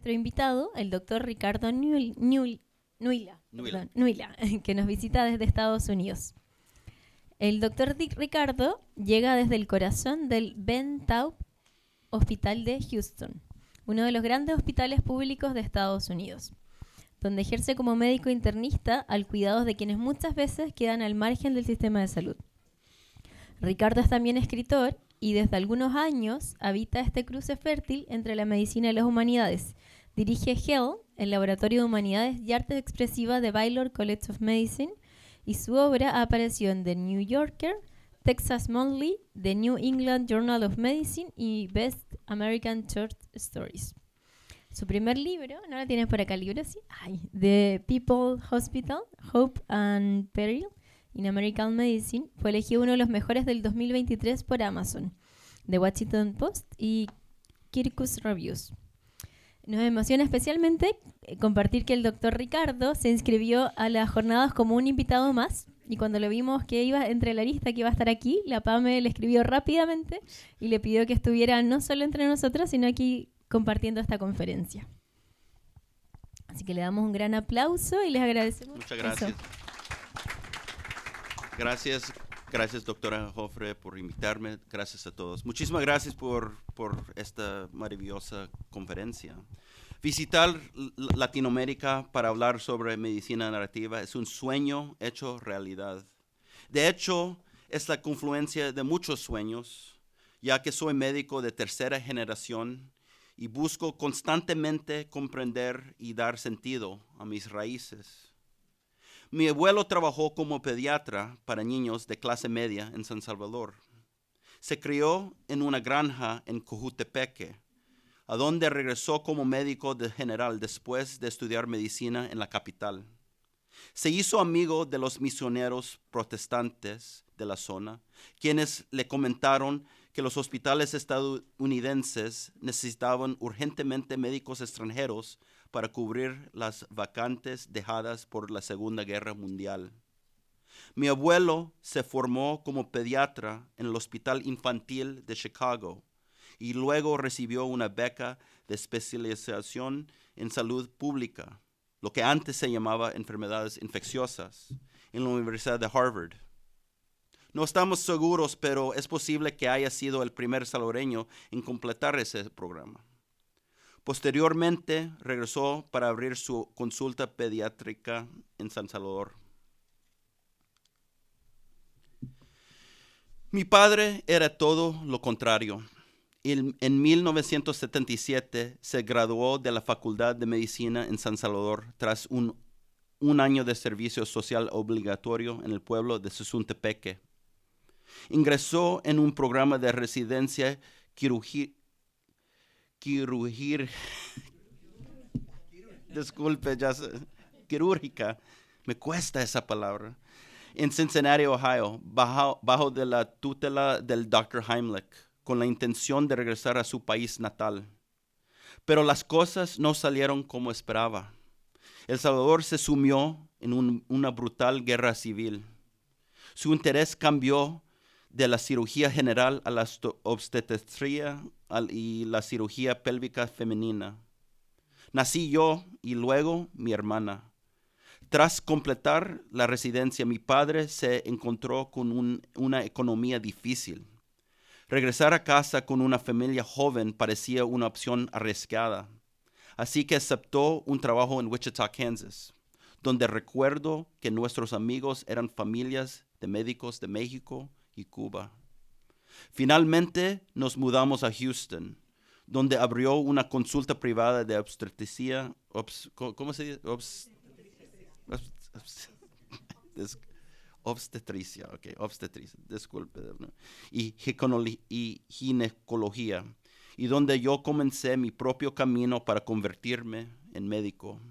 nuestro invitado, el doctor Ricardo Nuila, que nos visita desde Estados Unidos. El doctor Ricardo llega desde el corazón del Ben Taub Hospital de Houston, uno de los grandes hospitales públicos de Estados Unidos, donde ejerce como médico internista al cuidado de quienes muchas veces quedan al margen del sistema de salud. Ricardo es también escritor y desde algunos años habita este cruce fértil entre la medicina y las humanidades. Dirige HEL, el Laboratorio de Humanidades y Artes Expresivas de Baylor College of Medicine, y su obra apareció en The New Yorker, Texas Monthly, The New England Journal of Medicine y Best American Short Stories. Su primer libro, ¿no lo tienes por acá el libro? Sí. The People Hospital, Hope and Peril in American Medicine, fue elegido uno de los mejores del 2023 por Amazon, The Washington Post y Kirkus Reviews. Nos emociona especialmente compartir que el doctor Ricardo se inscribió a las jornadas como un invitado más, y cuando lo vimos que iba entre la lista que iba a estar aquí, la PAME le escribió rápidamente y le pidió que estuviera no solo entre nosotros, sino aquí compartiendo esta conferencia. Así que le damos un gran aplauso y les agradecemos. Muchas gracias. Eso. Gracias, doctora Joffre, por invitarme. Gracias a todos. Muchísimas gracias por esta maravillosa conferencia. Visitar Latinoamérica para hablar sobre medicina narrativa es un sueño hecho realidad. De hecho, es la confluencia de muchos sueños, ya que soy médico de tercera generación y busco constantemente comprender y dar sentido a mis raíces. Mi abuelo trabajó como pediatra para niños de clase media en San Salvador. Se crió en una granja en Cojutepeque, a donde regresó como médico general después de estudiar medicina en la capital. Se hizo amigo de los misioneros protestantes de la zona, quienes le comentaron que los hospitales estadounidenses necesitaban urgentemente médicos extranjeros para cubrir las vacantes dejadas por la Segunda Guerra Mundial. Mi abuelo se formó como pediatra en el Hospital Infantil de Chicago y luego recibió una beca de especialización en salud pública, lo que antes se llamaba enfermedades infecciosas, en la Universidad de Harvard. No estamos seguros, pero es posible que haya sido el primer salvadoreño en completar ese programa. Posteriormente, regresó para abrir su consulta pediátrica en San Salvador. Mi padre era todo lo contrario. En 1977 se graduó de la Facultad de Medicina en San Salvador tras un año de servicio social obligatorio en el pueblo de Suzuntepeque. Ingresó en un programa de residencia quirúrgica, me cuesta esa palabra, en Cincinnati, Ohio, bajo de la tutela del Dr. Heimlich, con la intención de regresar a su país natal. Pero las cosas no salieron como esperaba. El Salvador se sumió en una brutal guerra civil. Su interés cambió de la cirugía general a la obstetricia y la cirugía pélvica femenina. Nací yo y luego mi hermana. Tras completar la residencia, mi padre se encontró con una economía difícil. Regresar a casa con una familia joven parecía una opción arriesgada. Así que aceptó un trabajo en Wichita, Kansas, donde recuerdo que nuestros amigos eran familias de médicos de México y Cuba. Finalmente nos mudamos a Houston, donde abrió una consulta privada de obstetricia, ¿cómo se dice? Obstetricia, disculpe, ¿no? y ginecología, y donde yo comencé mi propio camino para convertirme en médico.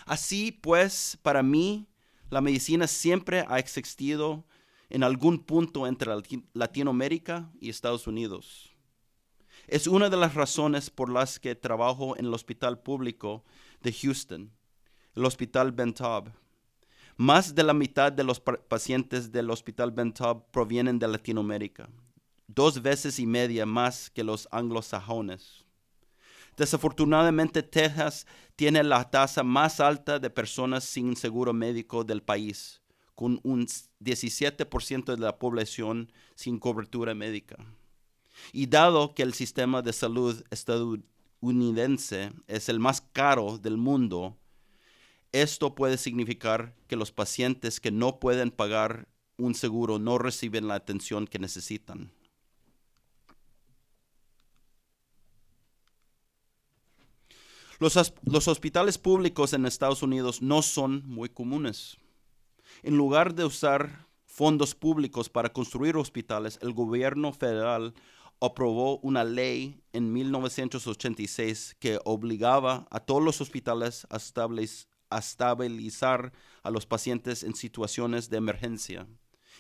Así pues, para mí, la medicina siempre ha existido en algún punto entre Latinoamérica y Estados Unidos. Es una de las razones por las que trabajo en el Hospital Público de Houston, el Hospital Ben Taub. Más de la mitad de los pacientes del Hospital Ben Taub provienen de Latinoamérica, 2 veces y media más que los anglosajones. Desafortunadamente, Texas tiene la tasa más alta de personas sin seguro médico del país, con un 17% de la población sin cobertura médica. Y dado que el sistema de salud estadounidense es el más caro del mundo, esto puede significar que los pacientes que no pueden pagar un seguro no reciben la atención que necesitan. Los hospitales públicos en Estados Unidos no son muy comunes. En lugar de usar fondos públicos para construir hospitales, el gobierno federal aprobó una ley en 1986 que obligaba a todos los hospitales a estabilizar a los pacientes en situaciones de emergencia,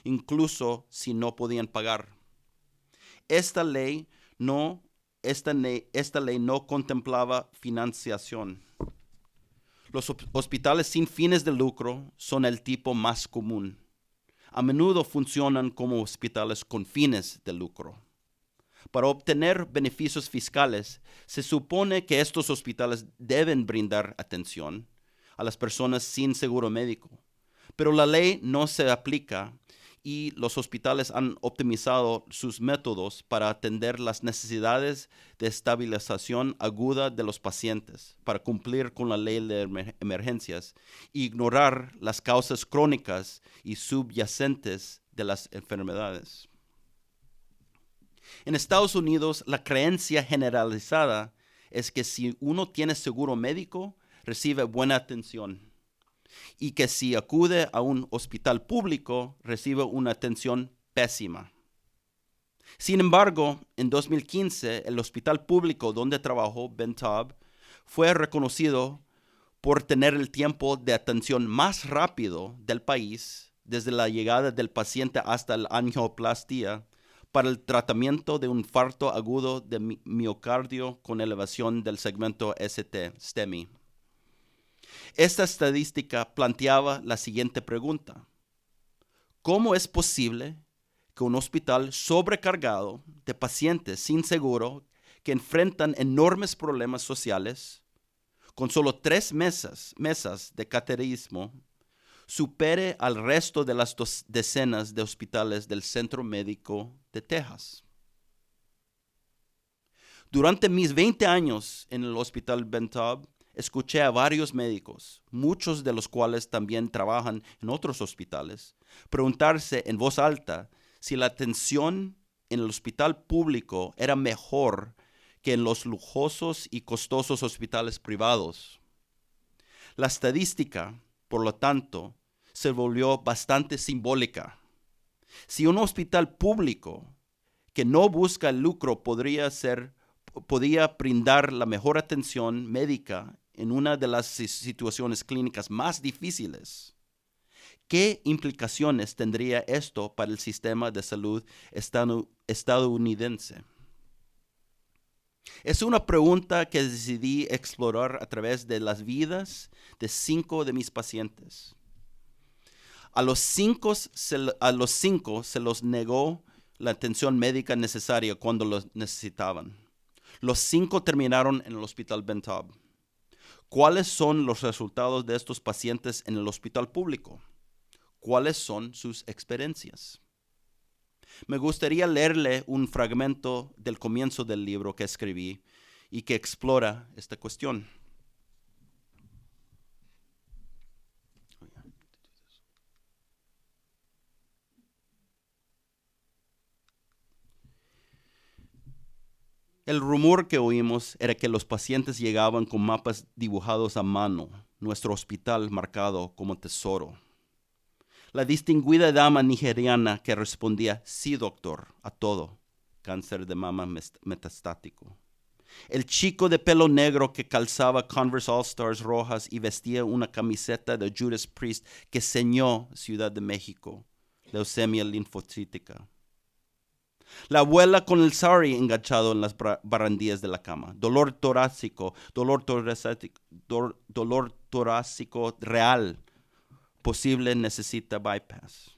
incluso si no podían pagar. Esta ley no contemplaba financiación. Los hospitales sin fines de lucro son el tipo más común. A menudo funcionan como hospitales con fines de lucro. Para obtener beneficios fiscales, se supone que estos hospitales deben brindar atención a las personas sin seguro médico, pero la ley no se aplica y los hospitales han optimizado sus métodos para atender las necesidades de estabilización aguda de los pacientes, para cumplir con la ley de emergencias e ignorar las causas crónicas y subyacentes de las enfermedades. En Estados Unidos, la creencia generalizada es que si uno tiene seguro médico, recibe buena atención, y que si acude a un hospital público, recibe una atención pésima. Sin embargo, en 2015, el hospital público donde trabajó Ben Taub fue reconocido por tener el tiempo de atención más rápido del país desde la llegada del paciente hasta la angioplastia para el tratamiento de un infarto agudo de miocardio con elevación del segmento STEMI. Esta estadística planteaba la siguiente pregunta: ¿cómo es posible que un hospital sobrecargado de pacientes sin seguro que enfrentan enormes problemas sociales, con solo 3 mesas de cateterismo, supere al resto de las decenas de hospitales del Centro Médico de Texas? Durante mis 20 años en el Hospital Ben Taub, escuché a varios médicos, muchos de los cuales también trabajan en otros hospitales, preguntarse en voz alta si la atención en el hospital público era mejor que en los lujosos y costosos hospitales privados. La estadística, por lo tanto, se volvió bastante simbólica. Si un hospital público que no busca el lucro podía brindar la mejor atención médica en una de las situaciones clínicas más difíciles, ¿qué implicaciones tendría esto para el sistema de salud estadounidense? Es una pregunta que decidí explorar a través de las vidas de 5 de mis pacientes. A los 5 se los negó la atención médica necesaria cuando lo necesitaban. Los 5 terminaron en el Hospital Ben Taub. ¿Cuáles son los resultados de estos pacientes en el hospital público? ¿Cuáles son sus experiencias? Me gustaría leerle un fragmento del comienzo del libro que escribí y que explora esta cuestión. El rumor que oímos era que los pacientes llegaban con mapas dibujados a mano, nuestro hospital marcado como tesoro. La distinguida dama nigeriana que respondía, sí doctor, a todo, cáncer de mama metastático. El chico de pelo negro que calzaba Converse All-Stars rojas y vestía una camiseta de Judas Priest que ceñó Ciudad de México, leucemia linfocítica. La abuela con el sari enganchado en las barandillas de la cama, dolor torácico real, posible necesita bypass.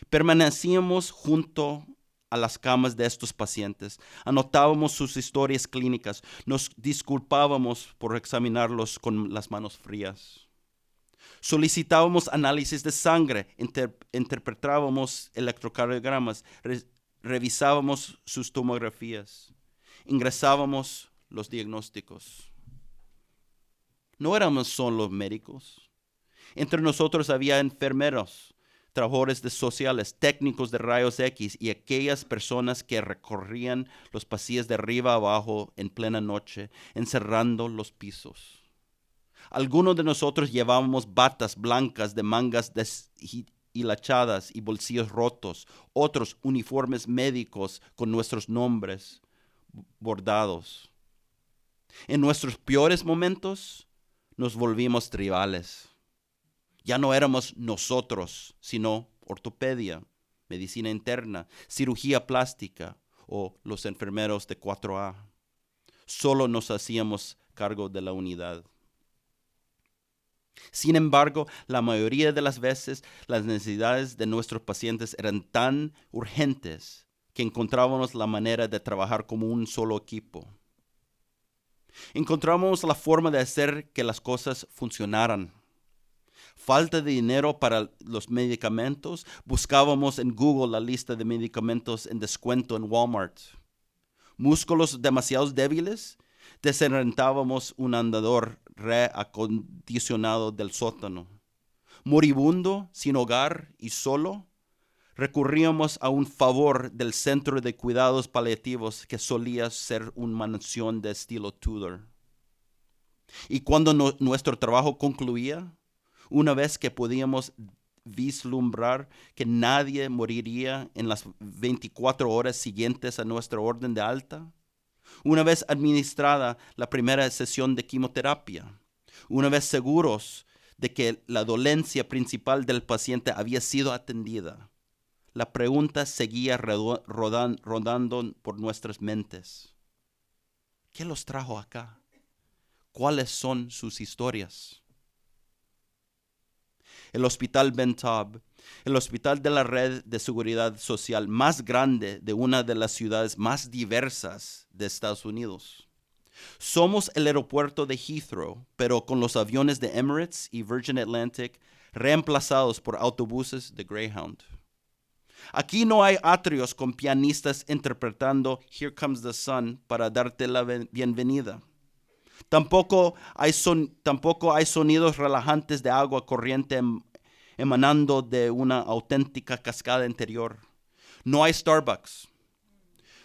Permanecíamos junto a las camas de estos pacientes, anotábamos sus historias clínicas, nos disculpábamos por examinarlos con las manos frías. Solicitábamos análisis de sangre, interpretábamos electrocardiogramas, revisábamos sus tomografías, ingresábamos los diagnósticos. No éramos solo médicos. Entre nosotros había enfermeros, trabajadores sociales, técnicos de rayos X y aquellas personas que recorrían los pasillos de arriba a abajo en plena noche, encerrando los pisos. Algunos de nosotros llevábamos batas blancas de mangas deshilachadas y bolsillos rotos, otros uniformes médicos con nuestros nombres bordados. En nuestros peores momentos nos volvimos tribales. Ya no éramos nosotros, sino ortopedia, medicina interna, cirugía plástica o los enfermeros de 4A. Solo nos hacíamos cargo de la unidad. Sin embargo, la mayoría de las veces las necesidades de nuestros pacientes eran tan urgentes que encontrábamos la manera de trabajar como un solo equipo. Encontramos la forma de hacer que las cosas funcionaran. Falta de dinero para los medicamentos, buscábamos en Google la lista de medicamentos en descuento en Walmart. Músculos demasiado débiles, desrentábamos un andador reacondicionado del sótano. Moribundo, sin hogar y solo, recurríamos a un favor del centro de cuidados paliativos que solía ser una mansión de estilo Tudor. Y cuando nuestro trabajo concluía, una vez que podíamos vislumbrar que nadie moriría en las 24 horas siguientes a nuestra orden de alta, una vez administrada la primera sesión de quimioterapia, una vez seguros de que la dolencia principal del paciente había sido atendida, la pregunta seguía rodando por nuestras mentes. ¿Qué los trajo acá? ¿Cuáles son sus historias? El Hospital Ben Taub, el hospital de la red de seguridad social más grande de una de las ciudades más diversas de Estados Unidos. Somos el aeropuerto de Heathrow, pero con los aviones de Emirates y Virgin Atlantic reemplazados por autobuses de Greyhound. Aquí no hay atrios con pianistas interpretando Here Comes the Sun para darte la bienvenida. Tampoco hay sonidos relajantes de agua corriente emanando de una auténtica cascada interior. No hay Starbucks.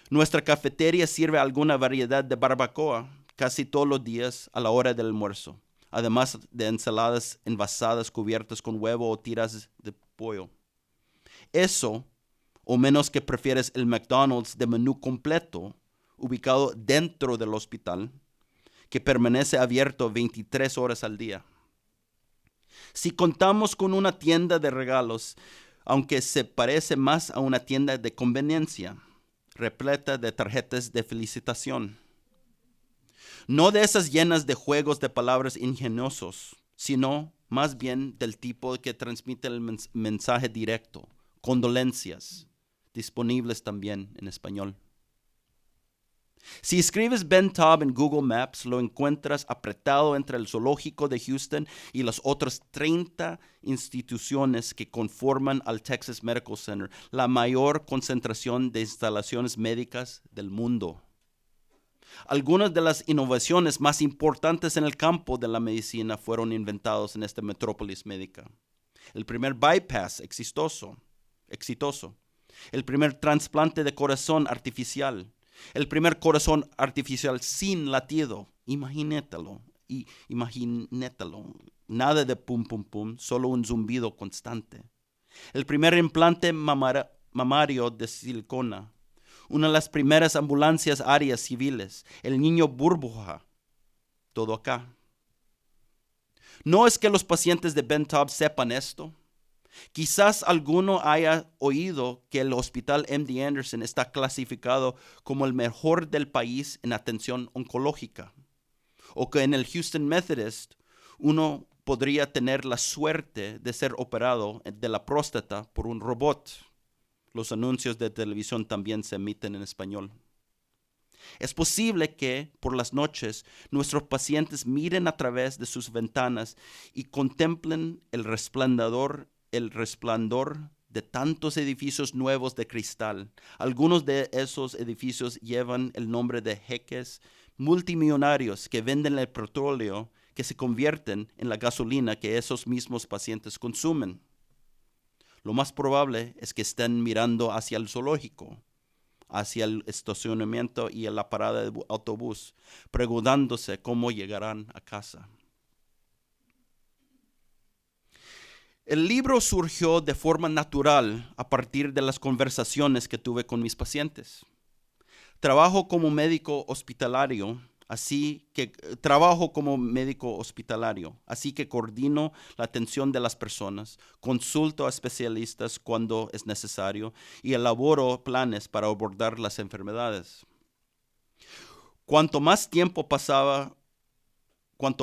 Nuestra cafetería sirve alguna variedad de barbacoa casi todos los días a la hora del almuerzo, además de ensaladas envasadas cubiertas con huevo o tiras de pollo. Eso, o menos que prefieres el McDonald's de menú completo, ubicado dentro del hospital, que permanece abierto 23 horas al día. Si contamos con una tienda de regalos, aunque se parece más a una tienda de conveniencia, repleta de tarjetas de felicitación. No de esas llenas de juegos de palabras ingeniosos, sino más bien del tipo que transmite el mensaje directo, condolencias, disponibles también en español. Si escribes Ben Taub en Google Maps, lo encuentras apretado entre el zoológico de Houston y las otras 30 instituciones que conforman al Texas Medical Center, la mayor concentración de instalaciones médicas del mundo. Algunas de las innovaciones más importantes en el campo de la medicina fueron inventadas en esta metrópolis médica. El primer bypass exitoso. El primer trasplante de corazón artificial. El primer corazón artificial sin latido. Imagínatelo. Nada de pum, pum, pum, solo un zumbido constante. El primer implante mamario de silicona. Una de las primeras ambulancias aéreas civiles. El niño burbuja. Todo acá. No es que los pacientes de Ben Taub sepan esto. Quizás alguno haya oído que el Hospital MD Anderson está clasificado como el mejor del país en atención oncológica, o que en el Houston Methodist uno podría tener la suerte de ser operado de la próstata por un robot. Los anuncios de televisión también se emiten en español. Es posible que por las noches nuestros pacientes miren a través de sus ventanas y contemplen el resplandor de tantos edificios nuevos de cristal. Algunos de esos edificios llevan el nombre de jeques multimillonarios que venden el petróleo que se convierten en la gasolina que esos mismos pacientes consumen. Lo más probable es que estén mirando hacia el zoológico, hacia el estacionamiento y a la parada de autobús, preguntándose cómo llegarán a casa. El libro surgió de forma natural a partir de las conversaciones que tuve con mis pacientes. Trabajo como médico hospitalario, así que coordino la atención de las personas, consulto a especialistas cuando es necesario y elaboro planes para abordar las enfermedades. Cuanto más tiempo pasaba con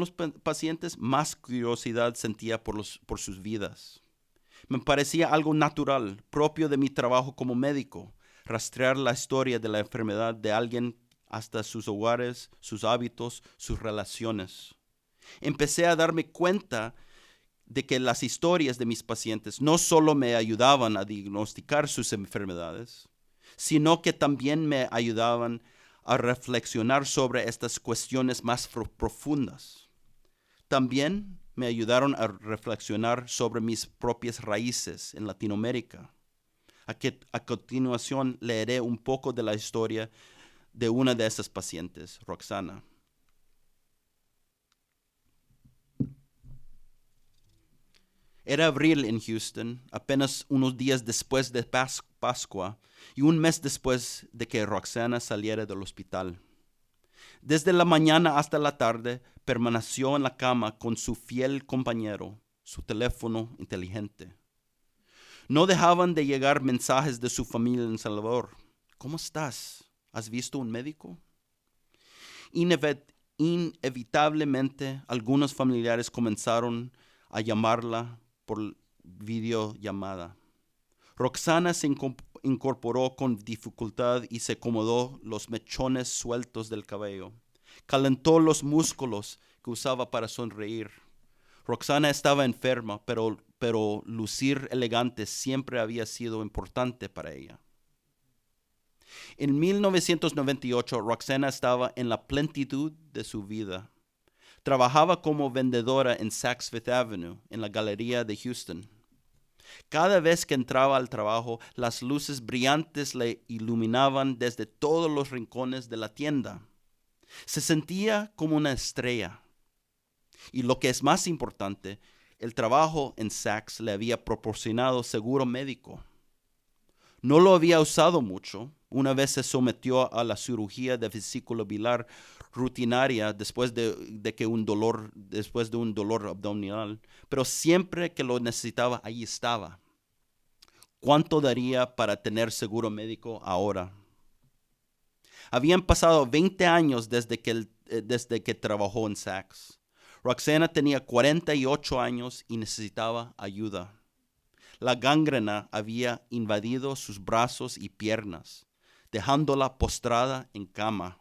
los pacientes, más curiosidad sentía por sus vidas. Me parecía algo natural, propio de mi trabajo como médico, rastrear la historia de la enfermedad de alguien hasta sus hogares, sus hábitos, sus relaciones. Empecé a darme cuenta de que las historias de mis pacientes no solo me ayudaban a diagnosticar sus enfermedades, sino que también me ayudaban a reflexionar sobre estas cuestiones más profundas. También me ayudaron a reflexionar sobre mis propias raíces en Latinoamérica. A continuación leeré un poco de la historia de una de esas pacientes, Roxana. Era abril en Houston, apenas unos días después de Pascua y un mes después de que Roxana saliera del hospital. Desde la mañana hasta la tarde permaneció en la cama con su fiel compañero, su teléfono inteligente. No dejaban de llegar mensajes de su familia en El Salvador. ¿Cómo estás? ¿Has visto un médico? Inevitablemente, algunos familiares comenzaron a llamarla por videollamada. Roxana se incorporó con dificultad y se acomodó los mechones sueltos del cabello. Calentó los músculos que usaba para sonreír. Roxana estaba enferma, pero lucir elegante siempre había sido importante para ella. En 1998, Roxana estaba en la plenitud de su vida. Trabajaba como vendedora en Saks Fifth Avenue, en la galería de Houston. Cada vez que entraba al trabajo, las luces brillantes le iluminaban desde todos los rincones de la tienda. Se sentía como una estrella. Y lo que es más importante, el trabajo en Saks le había proporcionado seguro médico. No lo había usado mucho. Una vez se sometió a la cirugía de vesícula biliar rutinaria después de un dolor abdominal, pero siempre que lo necesitaba, ahí estaba. ¿Cuánto daría para tener seguro médico ahora? Habían pasado 20 años desde que trabajó en Saks. Roxana tenía 48 años y necesitaba ayuda. La gangrena había invadido sus brazos y piernas, dejándola postrada en cama.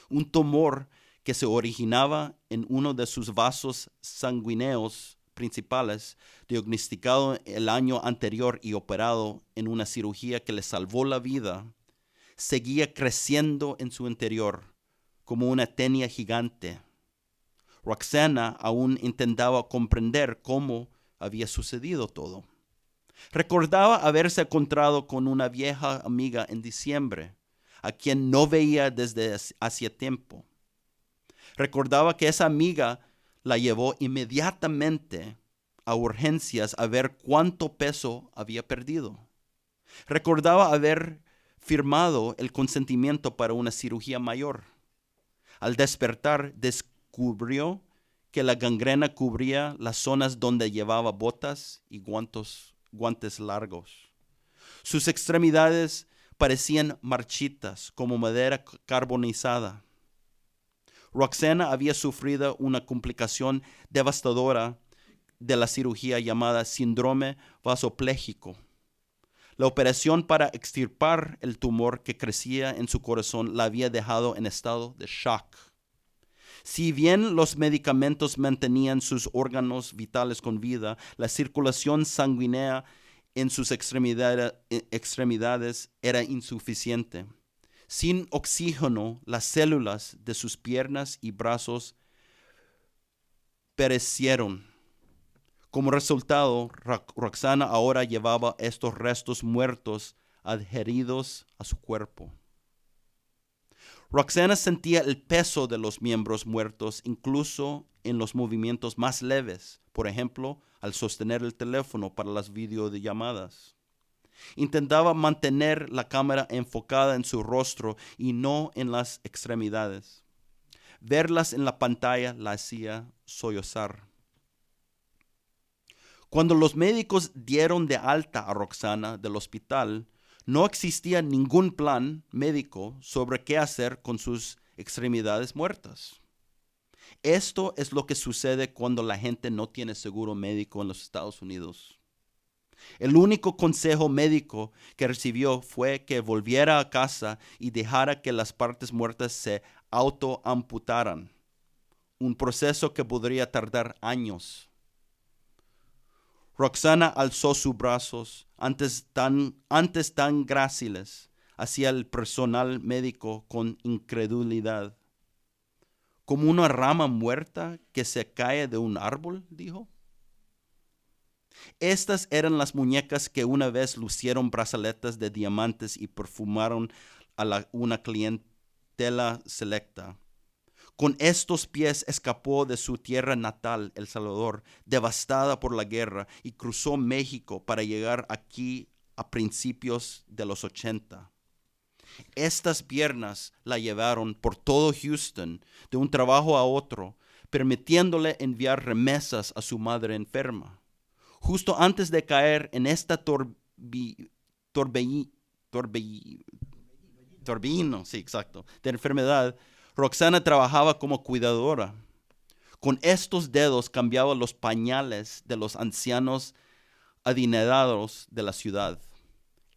Un tumor que se originaba en uno de sus vasos sanguíneos principales, diagnosticado el año anterior y operado en una cirugía que le salvó la vida, seguía creciendo en su interior como una tenia gigante. Roxana aún intentaba comprender cómo había sucedido todo. Recordaba haberse encontrado con una vieja amiga en diciembre, a quien no veía desde hacía tiempo. Recordaba que esa amiga la llevó inmediatamente a urgencias a ver cuánto peso había perdido. Recordaba haber firmado el consentimiento para una cirugía mayor. Al despertar, descubrió que la gangrena cubría las zonas donde llevaba botas y guantes largos. Sus extremidades parecían marchitas como madera carbonizada. Roxana había sufrido una complicación devastadora de la cirugía llamada síndrome vasopléjico. La operación para extirpar el tumor que crecía en su corazón la había dejado en estado de shock. Si bien los medicamentos mantenían sus órganos vitales con vida, la circulación sanguínea en sus extremidades era insuficiente. Sin oxígeno, las células de sus piernas y brazos perecieron. Como resultado, Roxana ahora llevaba estos restos muertos adheridos a su cuerpo. Roxana sentía el peso de los miembros muertos incluso en los movimientos más leves, por ejemplo, al sostener el teléfono para las videollamadas. Intentaba mantener la cámara enfocada en su rostro y no en las extremidades. Verlas en la pantalla la hacía sollozar. Cuando los médicos dieron de alta a Roxana del hospital, no existía ningún plan médico sobre qué hacer con sus extremidades muertas. Esto es lo que sucede cuando la gente no tiene seguro médico en los Estados Unidos. El único consejo médico que recibió fue que volviera a casa y dejara que las partes muertas se autoamputaran, un proceso que podría tardar años. Roxana alzó sus brazos, antes tan gráciles, hacia el personal médico con incredulidad. ¿Como una rama muerta que se cae de un árbol?, dijo. Estas eran las muñecas que una vez lucieron brazaletes de diamantes y perfumaron a una clientela selecta. Con estos pies escapó de su tierra natal, El Salvador, devastada por la guerra, y cruzó México para llegar aquí a principios de los 80. Estas piernas la llevaron por todo Houston, de un trabajo a otro, permitiéndole enviar remesas a su madre enferma. Justo antes de caer en esta torbellino, sí, exacto, de enfermedad, Roxana trabajaba como cuidadora. Con estos dedos cambiaba los pañales de los ancianos adinerados de la ciudad.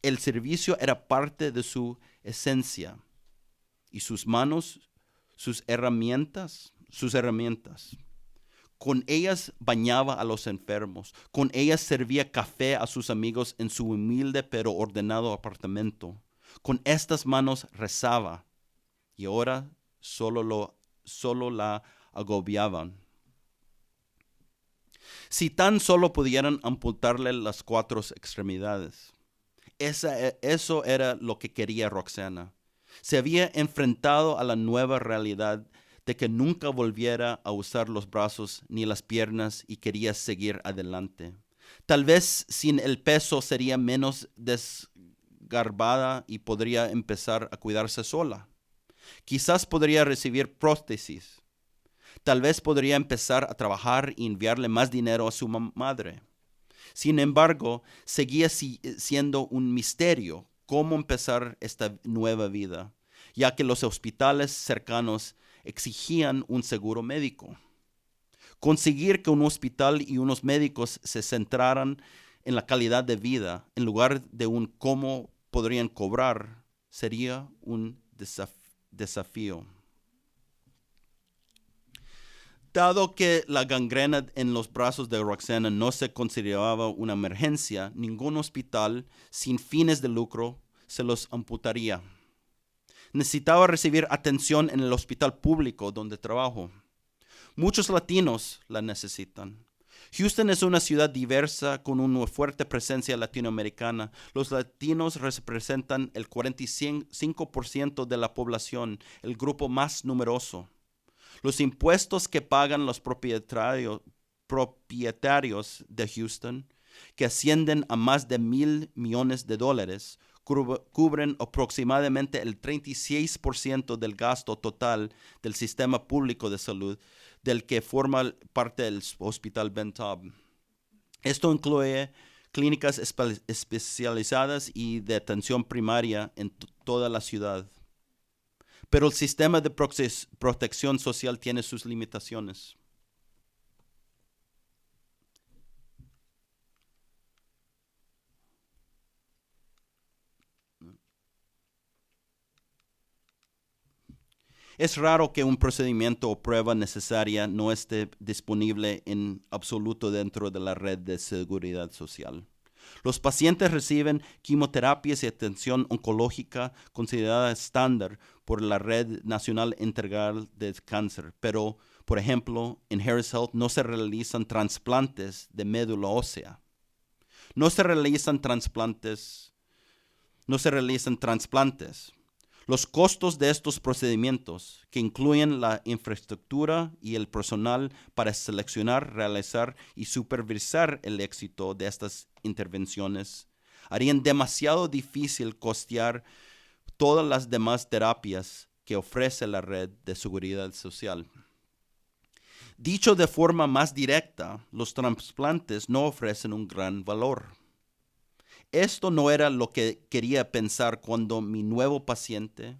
El servicio era parte de su esencia y sus manos, sus herramientas. Con ellas bañaba a los enfermos. Con ellas servía café a sus amigos en su humilde pero ordenado apartamento. Con estas manos rezaba y ahora solo la agobiaban. Si tan solo pudieran amputarle las 4 extremidades. Eso era lo que quería Roxana. Se había enfrentado a la nueva realidad de que nunca volviera a usar los brazos ni las piernas y quería seguir adelante. Tal vez sin el peso sería menos desgarbada y podría empezar a cuidarse sola. Quizás podría recibir prótesis. Tal vez podría empezar a trabajar y enviarle más dinero a su madre. Sin embargo, seguía siendo un misterio cómo empezar esta nueva vida, ya que los hospitales cercanos exigían un seguro médico. Conseguir que un hospital y unos médicos se centraran en la calidad de vida en lugar de un cómo podrían cobrar sería un desafío. Dado que la gangrena en los brazos de Roxana no se consideraba una emergencia, ningún hospital sin fines de lucro se los amputaría. Necesitaba recibir atención en el hospital público donde trabajo. Muchos latinos la necesitan. Houston es una ciudad diversa con una fuerte presencia latinoamericana. Los latinos representan el 45% de la población, el grupo más numeroso. Los impuestos que pagan los propietarios de Houston, que ascienden a más de $1,000 millones, cubren aproximadamente el 36% del gasto total del sistema público de salud, del que forma parte del Hospital Ben Taub. Esto incluye clínicas especializadas y de atención primaria en toda la ciudad. Pero el sistema de protección social tiene sus limitaciones. Es raro que un procedimiento o prueba necesaria no esté disponible en absoluto dentro de la red de seguridad social. Los pacientes reciben quimioterapias y atención oncológica considerada estándar por la Red Nacional Integral de Cáncer, pero, por ejemplo, en Harris Health no se realizan trasplantes de médula ósea. No se realizan trasplantes. Los costos de estos procedimientos, que incluyen la infraestructura y el personal para seleccionar, realizar y supervisar el éxito de estas intervenciones, harían demasiado difícil costear todas las demás terapias que ofrece la red de seguridad social. Dicho de forma más directa, los trasplantes no ofrecen un gran valor. Esto no era lo que quería pensar cuando mi nuevo paciente,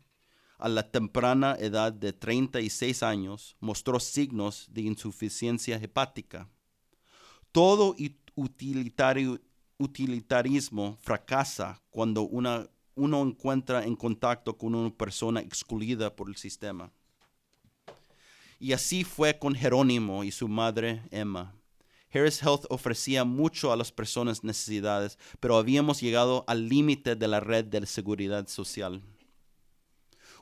a la temprana edad de 36 años, mostró signos de insuficiencia hepática. Todo utilitarismo fracasa cuando uno encuentra en contacto con una persona excluida por el sistema. Y así fue con Jerónimo y su madre Emma. Harris Health ofrecía mucho a las personas necesidades, pero habíamos llegado al límite de la red de seguridad social.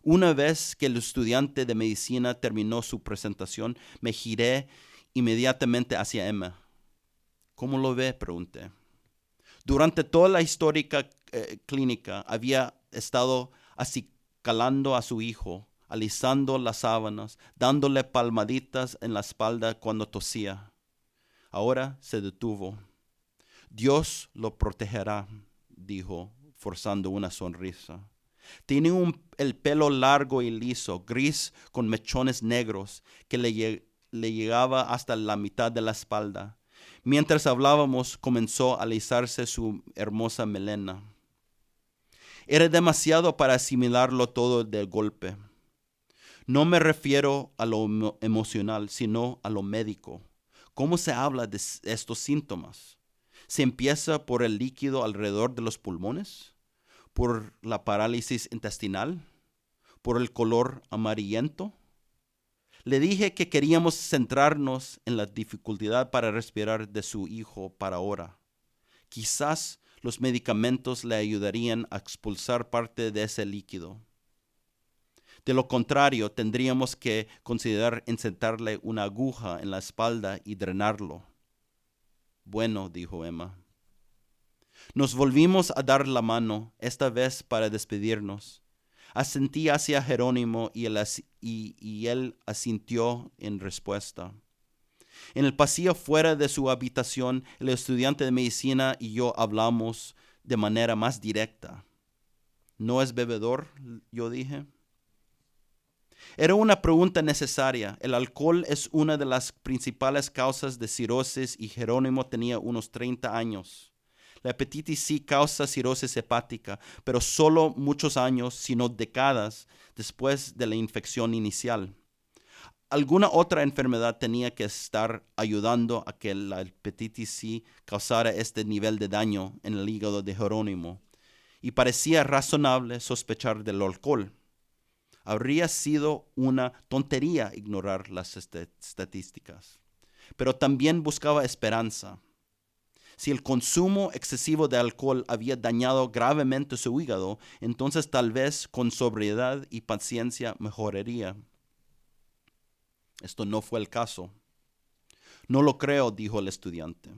Una vez que el estudiante de medicina terminó su presentación, me giré inmediatamente hacia Emma. ¿Cómo lo ve?, pregunté. Durante toda la histórica clínica había estado acicalando a su hijo, alisando las sábanas, dándole palmaditas en la espalda cuando tosía. Ahora se detuvo. Dios lo protegerá, dijo, forzando una sonrisa. Tenía el pelo largo y liso, gris con mechones negros, que le llegaba hasta la mitad de la espalda. Mientras hablábamos, comenzó a alisarse su hermosa melena. Era demasiado para asimilarlo todo de golpe. No me refiero a lo emocional, sino a lo médico. ¿Cómo se habla de estos síntomas? ¿Se empieza por el líquido alrededor de los pulmones? ¿Por la parálisis intestinal? ¿Por el color amarillento? Le dije que queríamos centrarnos en la dificultad para respirar de su hijo para ahora. Quizás los medicamentos le ayudarían a expulsar parte de ese líquido. De lo contrario, tendríamos que considerar insertarle una aguja en la espalda y drenarlo. Bueno, dijo Emma. Nos volvimos a dar la mano, esta vez para despedirnos. Asentí hacia Jerónimo y él asintió en respuesta. En el pasillo fuera de su habitación, el estudiante de medicina y yo hablamos de manera más directa. ¿No es bebedor?, yo dije. Era una pregunta necesaria. El alcohol es una de las principales causas de cirrosis y Jerónimo tenía unos 30 años. La hepatitis C causa cirrosis hepática, pero solo muchos años, sino décadas, después de la infección inicial. Alguna otra enfermedad tenía que estar ayudando a que la hepatitis C causara este nivel de daño en el hígado de Jerónimo, y parecía razonable sospechar del alcohol. Habría sido una tontería ignorar las estadísticas, pero también buscaba esperanza. Si el consumo excesivo de alcohol había dañado gravemente su hígado, entonces tal vez con sobriedad y paciencia mejoraría. Esto no fue el caso. No lo creo, dijo el estudiante.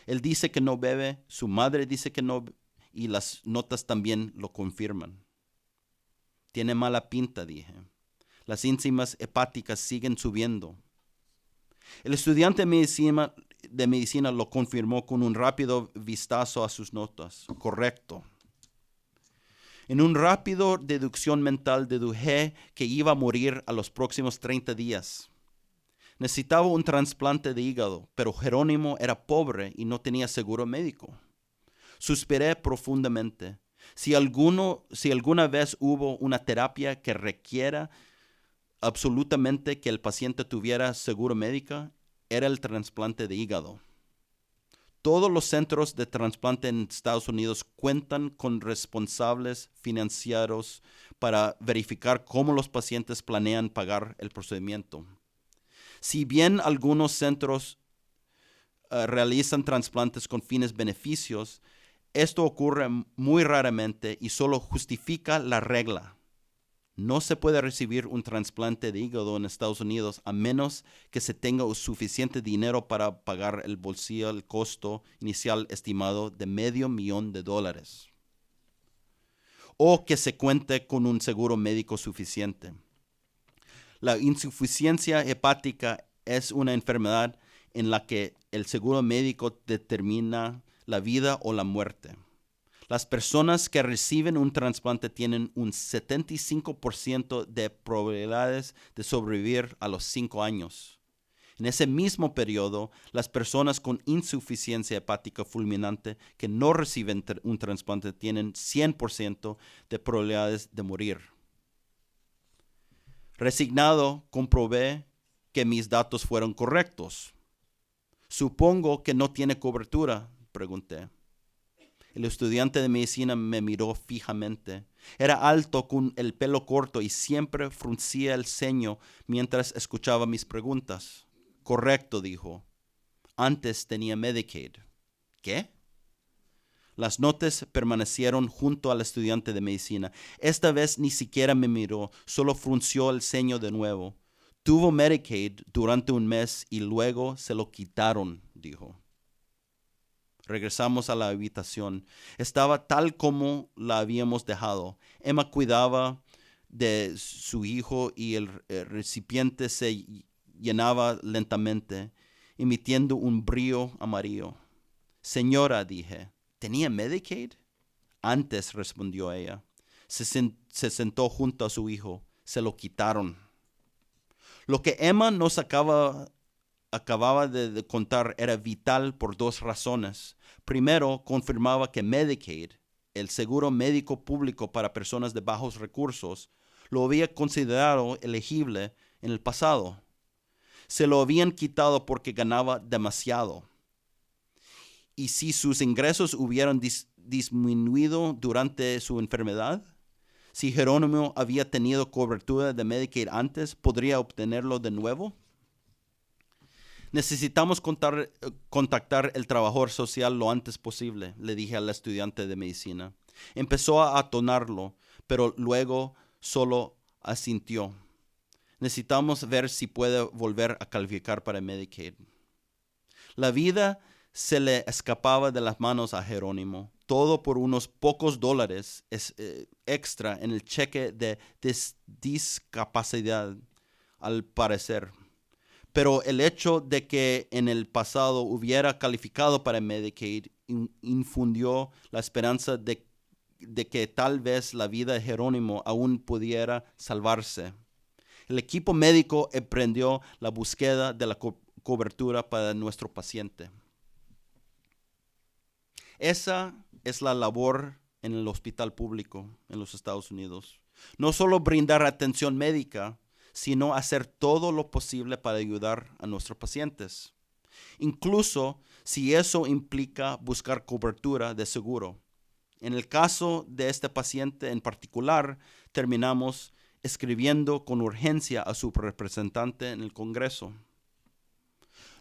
Él dice que no bebe, su madre dice que no, y las notas también lo confirman. Tiene mala pinta, dije. Las enzimas hepáticas siguen subiendo. El estudiante de medicina lo confirmó con un rápido vistazo a sus notas. Correcto. En una rápida deducción mental deduje que iba a morir a los próximos 30 días. Necesitaba un trasplante de hígado, pero Jerónimo era pobre y no tenía seguro médico. Suspiré profundamente. Si alguna vez hubo una terapia que requiera absolutamente que el paciente tuviera seguro médico, era el trasplante de hígado. Todos los centros de trasplante en Estados Unidos cuentan con responsables financieros para verificar cómo los pacientes planean pagar el procedimiento. Si bien algunos centros realizan trasplantes con fines beneficios, esto ocurre muy raramente y solo justifica la regla. No se puede recibir un trasplante de hígado en Estados Unidos a menos que se tenga suficiente dinero para pagar el costo inicial estimado de $500,000 o que se cuente con un seguro médico suficiente. La insuficiencia hepática es una enfermedad en la que el seguro médico determina la vida o la muerte. Las personas que reciben un trasplante tienen un 75% de probabilidades de sobrevivir a los 5 años. En ese mismo periodo, las personas con insuficiencia hepática fulminante que no reciben un trasplante tienen 100% de probabilidades de morir. Resignado, comprobé que mis datos fueron correctos. Supongo que no tiene cobertura, pregunté. El estudiante de medicina me miró fijamente. Era alto con el pelo corto y siempre fruncía el ceño mientras escuchaba mis preguntas. Correcto, dijo. Antes tenía Medicaid. ¿Qué? Las notas permanecieron junto al estudiante de medicina. Esta vez ni siquiera me miró, solo frunció el ceño de nuevo. Tuvo Medicaid durante un mes y luego se lo quitaron, dijo. Regresamos a la habitación. Estaba tal como la habíamos dejado. Emma cuidaba de su hijo y el recipiente se llenaba lentamente, emitiendo un brillo amarillo. Señora, dije, ¿tenía Medicaid? Antes, respondió ella. Se sentó junto a su hijo. Se lo quitaron. Lo que Emma nos acababa de contar era vital por 2 razones. Primero, confirmaba que Medicaid, el seguro médico público para personas de bajos recursos, lo había considerado elegible en el pasado. Se lo habían quitado porque ganaba demasiado. Y si sus ingresos hubieran disminuido durante su enfermedad, si Jerónimo había tenido cobertura de Medicaid antes, ¿podría obtenerlo de nuevo? Necesitamos contactar el trabajador social lo antes posible, le dije al estudiante de medicina. Empezó a atonarlo, pero luego solo asintió. Necesitamos ver si puede volver a calificar para Medicaid. La vida se le escapaba de las manos a Jerónimo, todo por unos pocos dólares extra en el cheque de discapacidad, al parecer. Pero el hecho de que en el pasado hubiera calificado para Medicaid infundió la esperanza de que tal vez la vida de Jerónimo aún pudiera salvarse. El equipo médico emprendió la búsqueda de la cobertura para nuestro paciente. Esa es la labor en el hospital público en los Estados Unidos. No solo brindar atención médica, sino hacer todo lo posible para ayudar a nuestros pacientes, incluso si eso implica buscar cobertura de seguro. En el caso de este paciente en particular, terminamos escribiendo con urgencia a su representante en el Congreso.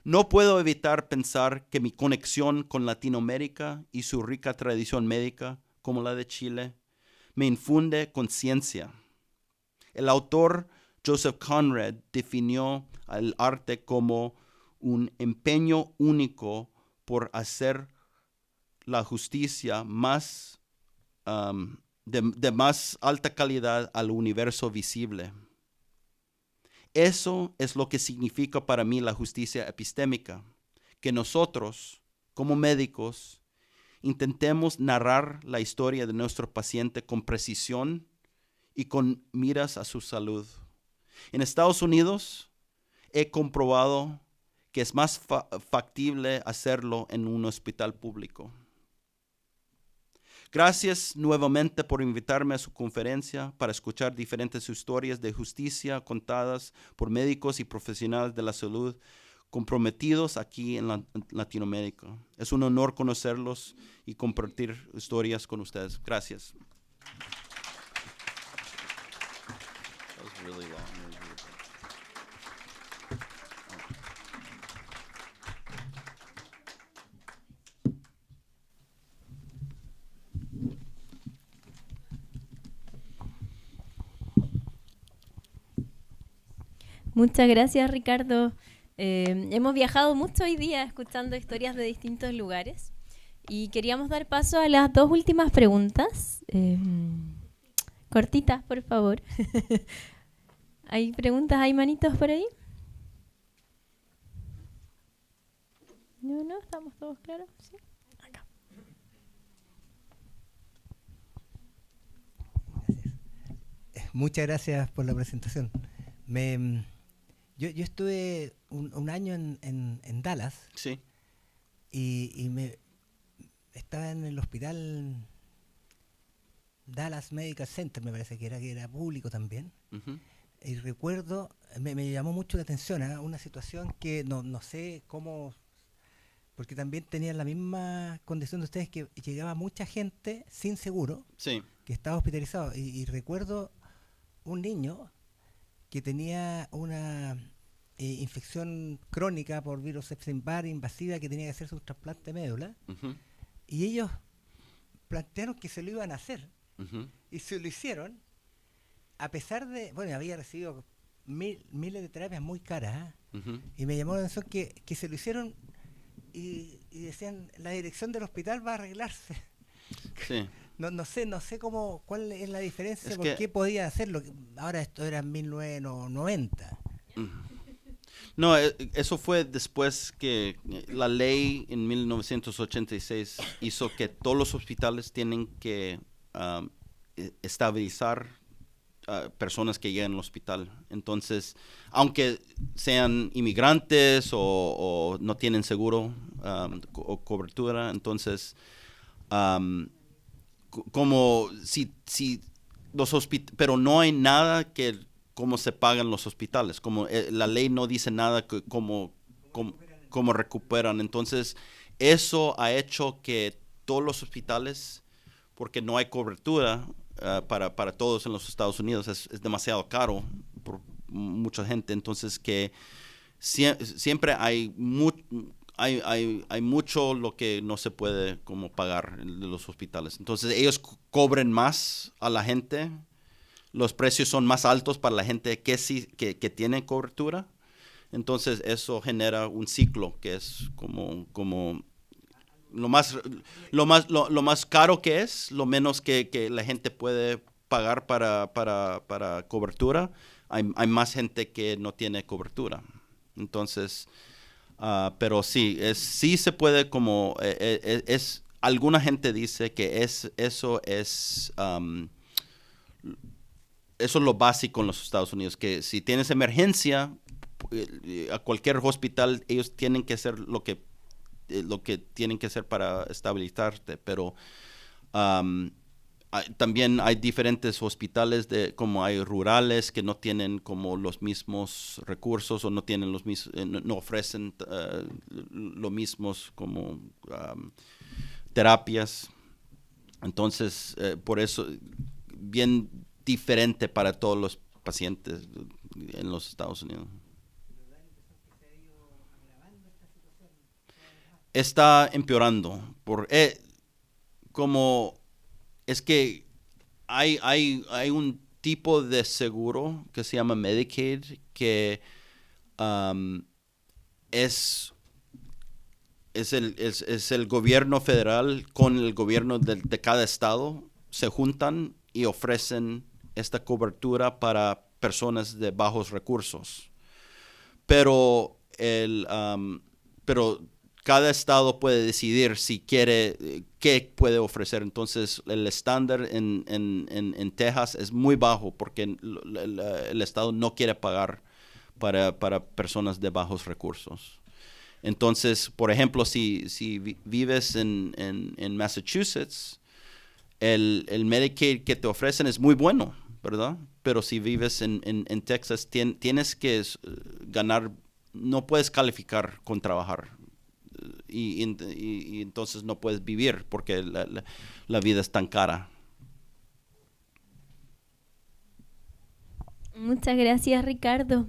No puedo evitar pensar que mi conexión con Latinoamérica y su rica tradición médica, como la de Chile, me infunde conciencia. El autor Joseph Conrad definió el arte como un empeño único por hacer la justicia de más alta calidad al universo visible. Eso es lo que significa para mí la justicia epistémica, que nosotros, como médicos, intentemos narrar la historia de nuestro paciente con precisión y con miras a su salud. En Estados Unidos he comprobado que es más factible hacerlo en un hospital público. Gracias nuevamente por invitarme a su conferencia para escuchar diferentes historias de justicia contadas por médicos y profesionales de la salud comprometidos aquí en Latinoamérica. Es un honor conocerlos y compartir historias con ustedes. Gracias. That was really long. Muchas gracias, Ricardo. Hemos viajado mucho hoy día escuchando historias de distintos lugares y queríamos dar paso a las dos últimas preguntas. Cortitas, por favor. ¿Hay preguntas? ¿Hay manitos por ahí? No, ¿estamos todos claros? ¿Sí? Acá. Muchas gracias por la presentación. Yo estuve un año en Dallas. Sí. Y estaba en el hospital Dallas Medical Center, me parece que era público también. Uh-huh. Y recuerdo, me llamó mucho la atención una situación que no sé cómo, porque también tenían la misma condición de ustedes, que llegaba mucha gente sin seguro, Sí. que estaba hospitalizado. Y recuerdo un niño que tenía una infección crónica por virus Epstein-Barr invasiva, que tenía que hacerse un trasplante de médula, Uh-huh. y ellos plantearon que se lo iban a hacer, Uh-huh. y se lo hicieron, a pesar de, bueno, había recibido miles de terapias muy caras, Uh-huh. y me llamó la atención que se lo hicieron, y decían, la dirección del hospital va a arreglarse. Sí. No sé cuál es la diferencia, Es por que- qué podía hacerlo. Ahora esto era en 1990. No, eso fue después que la ley en 1986 hizo que todos los hospitales tienen que estabilizar personas que llegan al hospital. Entonces, aunque sean inmigrantes o no tienen seguro o cobertura, entonces, como si los pero no hay nada que cómo se pagan los hospitales, como la ley no dice nada que cómo recuperan. Entonces, eso ha hecho que todos los hospitales, porque no hay cobertura para todos en los Estados Unidos, es demasiado caro por mucha gente. Entonces, que siempre hay mucho lo que no se puede como pagar de los hospitales. Entonces, ellos cobran más a la gente. Los precios son más altos para la gente que tiene cobertura. Entonces, eso genera un ciclo que es como lo más caro que es, lo menos que la gente puede pagar para cobertura. Hay más gente que no tiene cobertura. Entonces, pero sí se puede como alguna gente dice que eso es lo básico en los Estados Unidos, que si tienes emergencia a cualquier hospital, ellos tienen que hacer lo que tienen que hacer para estabilizarte, pero también hay diferentes hospitales como hay rurales que no tienen como los mismos recursos o no tienen los mismos, no ofrecen lo mismos como terapias. Entonces, por eso, bien diferente para todos los pacientes en los Estados Unidos. Está empeorando como es que hay un tipo de seguro que se llama Medicaid que es el gobierno federal con el gobierno de cada estado se juntan y ofrecen esta cobertura para personas de bajos recursos, pero cada estado puede decidir si quiere, qué puede ofrecer. Entonces, el estándar en Texas es muy bajo porque el estado no quiere pagar para personas de bajos recursos. Entonces, por ejemplo, si vives en Massachusetts, el Medicaid que te ofrecen es muy bueno, ¿verdad? Pero si vives en Texas, tienes que ganar no puedes calificar con trabajar. Y entonces no puedes vivir porque la vida es tan cara. Muchas gracias, Ricardo.